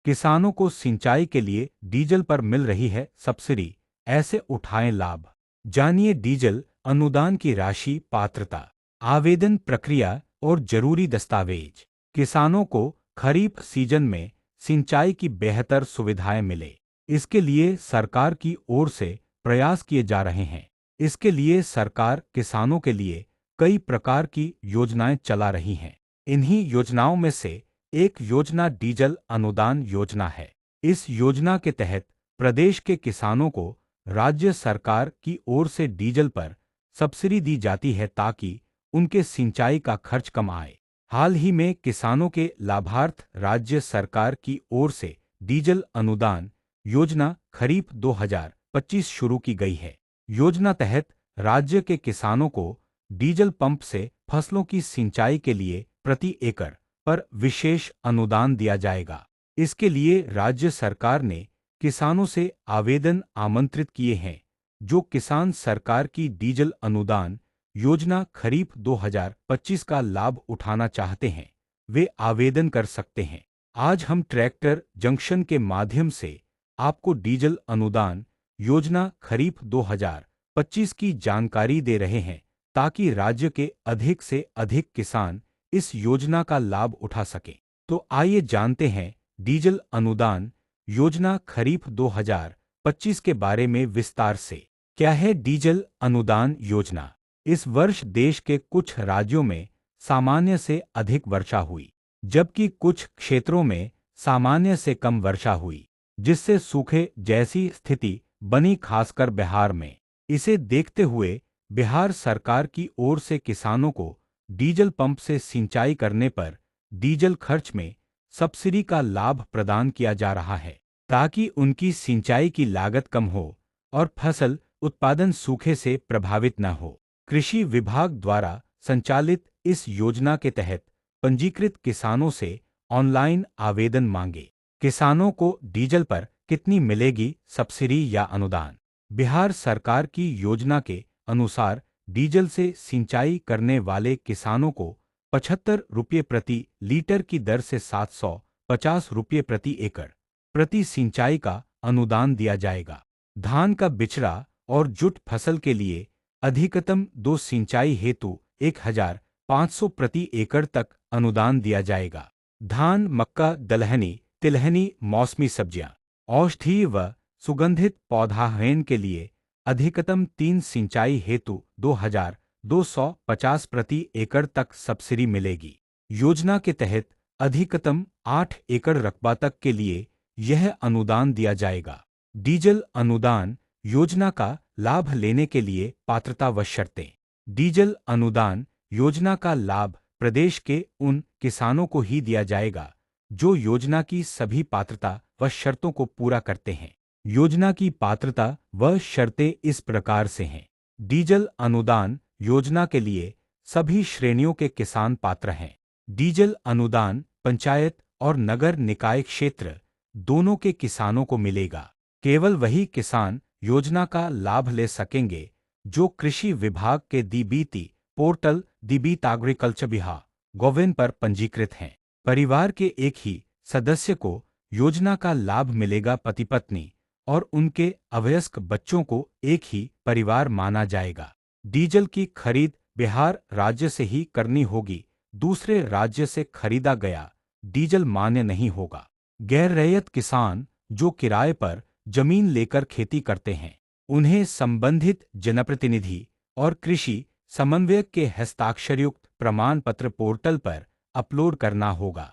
किसानों को सिंचाई के लिए डीजल पर मिल रही है सब्सिडी, ऐसे उठाएं लाभ। जानिए डीजल अनुदान की राशि, पात्रता, आवेदन प्रक्रिया और जरूरी दस्तावेज। किसानों को खरीफ सीजन में सिंचाई की बेहतर सुविधाएं मिले, इसके लिए सरकार की ओर से प्रयास किए जा रहे हैं। इसके लिए सरकार किसानों के लिए कई प्रकार की योजनाएं चला रही हैं। इन्हीं योजनाओं में से एक योजना डीजल अनुदान योजना है। इस योजना के तहत प्रदेश के किसानों को राज्य सरकार की ओर से डीजल पर सब्सिडी दी जाती है ताकि उनके सिंचाई का खर्च कम आए। हाल ही में किसानों के लाभार्थ राज्य सरकार की ओर से डीजल अनुदान योजना खरीफ 2025 शुरू की गई है। योजना तहत राज्य के किसानों को डीजल पंप से फसलों की सिंचाई के लिए प्रति एकड़ पर विशेष अनुदान दिया जाएगा। इसके लिए राज्य सरकार ने किसानों से आवेदन आमंत्रित किए हैं। जो किसान सरकार की डीजल अनुदान योजना खरीफ 2025 का लाभ उठाना चाहते हैं, वे आवेदन कर सकते हैं। आज हम ट्रैक्टर जंक्शन के माध्यम से आपको डीजल अनुदान योजना खरीफ 2025 की जानकारी दे रहे हैं ताकि राज्य के अधिक से अधिक किसान इस योजना का लाभ उठा सकें। तो आइए जानते हैं डीजल अनुदान योजना खरीफ 2025 के बारे में विस्तार से। क्या है डीजल अनुदान योजना? इस वर्ष देश के कुछ राज्यों में सामान्य से अधिक वर्षा हुई, जबकि कुछ क्षेत्रों में सामान्य से कम वर्षा हुई, जिससे सूखे जैसी स्थिति बनी, खासकर बिहार में। इसे देखते हुए बिहार सरकार की ओर से किसानों को डीजल पंप से सिंचाई करने पर डीजल खर्च में सब्सिडी का लाभ प्रदान किया जा रहा है ताकि उनकी सिंचाई की लागत कम हो और फसल उत्पादन सूखे से प्रभावित न हो। कृषि विभाग द्वारा संचालित इस योजना के तहत पंजीकृत किसानों से ऑनलाइन आवेदन मांगे। किसानों को डीजल पर कितनी मिलेगी सब्सिडी या अनुदान? बिहार सरकार की योजना के अनुसार डीजल से सिंचाई करने वाले किसानों को 75 रुपये प्रति लीटर की दर से 750 रुपये प्रति एकड़ प्रति सिंचाई का अनुदान दिया जाएगा। धान का बिचड़ा और जुट फसल के लिए अधिकतम 2 सिंचाई हेतु 1500 प्रति एकड़ तक अनुदान दिया जाएगा। धान, मक्का, दलहनी, तिलहनी, मौसमी सब्जियां, औषधीय व सुगंधित पौधाहेन के लिए अधिकतम 3 सिंचाई हेतु 2250 प्रति एकड़ तक सब्सिडी मिलेगी। योजना के तहत अधिकतम 8 एकड़ रकबा तक के लिए यह अनुदान दिया जाएगा। डीजल अनुदान योजना का लाभ लेने के लिए पात्रता व शर्तें। डीजल अनुदान योजना का लाभ प्रदेश के उन किसानों को ही दिया जाएगा जो योजना की सभी पात्रता व शर्तों को पूरा करते हैं। योजना की पात्रता व शर्तें इस प्रकार से हैं। डीजल अनुदान योजना के लिए सभी श्रेणियों के किसान पात्र हैं। डीजल अनुदान पंचायत और नगर निकाय क्षेत्र दोनों के किसानों को मिलेगा। केवल वही किसान योजना का लाभ ले सकेंगे जो कृषि विभाग के DBT portal DBT agriculture Bihar Govin पर पंजीकृत हैं। परिवार के एक ही सदस्य को योजना का लाभ मिलेगा। पति पत्नी और उनके अवयस्क बच्चों को एक ही परिवार माना जाएगा। डीजल की खरीद बिहार राज्य से ही करनी होगी। दूसरे राज्य से खरीदा गया डीजल मान्य नहीं होगा। गैर रैयत किसान जो किराए पर जमीन लेकर खेती करते हैं, उन्हें संबंधित जनप्रतिनिधि और कृषि समन्वयक के हस्ताक्षरयुक्त प्रमाण पत्र पोर्टल पर अपलोड करना होगा।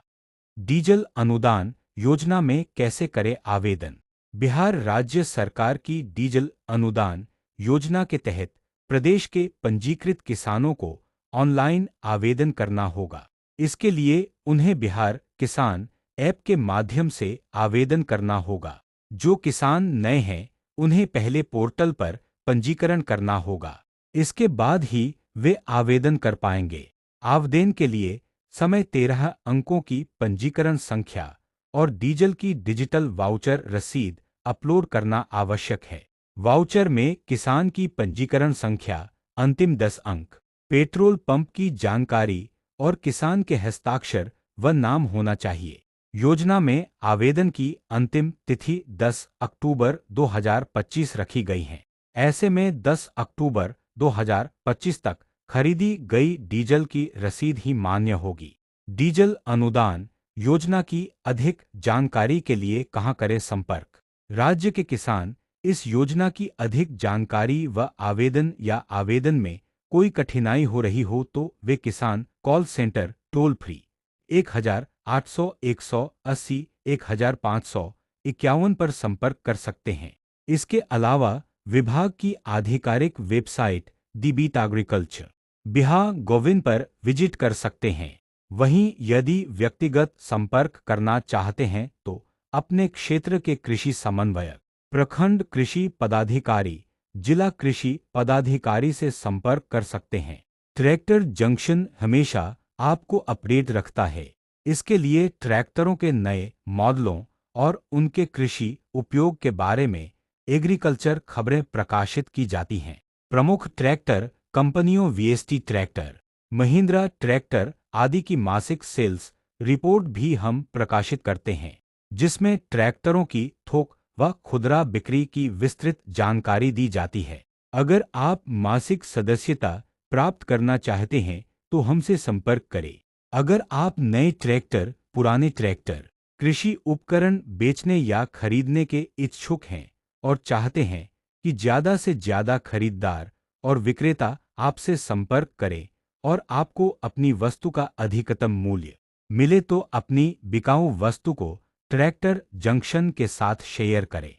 डीजल अनुदान योजना में कैसे करें आवेदन? बिहार राज्य सरकार की डीजल अनुदान योजना के तहत प्रदेश के पंजीकृत किसानों को ऑनलाइन आवेदन करना होगा। इसके लिए उन्हें बिहार किसान ऐप के माध्यम से आवेदन करना होगा। जो किसान नए हैं, उन्हें पहले पोर्टल पर पंजीकरण करना होगा। इसके बाद ही वे आवेदन कर पाएंगे। आवेदन के लिए समय 13 अंकों की पंजीकरण संख्या और डीजल की डिजिटल वाउचर रसीद अपलोड करना आवश्यक है। वाउचर में किसान की पंजीकरण संख्या, अंतिम 10 अंक, पेट्रोल पंप की जानकारी और किसान के हस्ताक्षर व नाम होना चाहिए। योजना में आवेदन की अंतिम तिथि 10 अक्टूबर 2025 रखी गई है। ऐसे में 10 अक्टूबर 2025 तक खरीदी गई डीजल की रसीद ही मान्य होगी। डीजल अनुदान योजना की अधिक जानकारी के लिए कहां करें संपर्क? राज्य के किसान इस योजना की अधिक जानकारी व आवेदन में कोई कठिनाई हो रही हो तो वे किसान कॉल सेंटर टोल फ्री 1800 180 1551 पर संपर्क कर सकते हैं। इसके अलावा विभाग की आधिकारिक वेबसाइट दी बीट एग्रीकल्चर बिहार गोविंद पर विजिट कर सकते हैं। वहीं यदि व्यक्तिगत संपर्क करना चाहते हैं तो अपने क्षेत्र के कृषि समन्वयक, प्रखंड कृषि पदाधिकारी, जिला कृषि पदाधिकारी से संपर्क कर सकते हैं। ट्रैक्टर जंक्शन हमेशा आपको अपडेट रखता है। इसके लिए ट्रैक्टरों के नए मॉडलों और उनके कृषि उपयोग के बारे में एग्रीकल्चर खबरें प्रकाशित की जाती हैं। प्रमुख ट्रैक्टर कंपनियों वीएसटी ट्रैक्टर, महिंद्रा ट्रैक्टर आदि की मासिक सेल्स रिपोर्ट भी हम प्रकाशित करते हैं, जिसमें ट्रैक्टरों की थोक व खुदरा बिक्री की विस्तृत जानकारी दी जाती है। अगर आप मासिक सदस्यता प्राप्त करना चाहते हैं तो हमसे संपर्क करें। अगर आप नए ट्रैक्टर, पुराने ट्रैक्टर, कृषि उपकरण बेचने या खरीदने के इच्छुक हैं और चाहते हैं कि ज़्यादा से ज़्यादा खरीदार और विक्रेता आपसे संपर्क करें और आपको अपनी वस्तु का अधिकतम मूल्य मिले तो अपनी बिकाऊ वस्तु को ट्रैक्टर जंक्शन के साथ शेयर करें।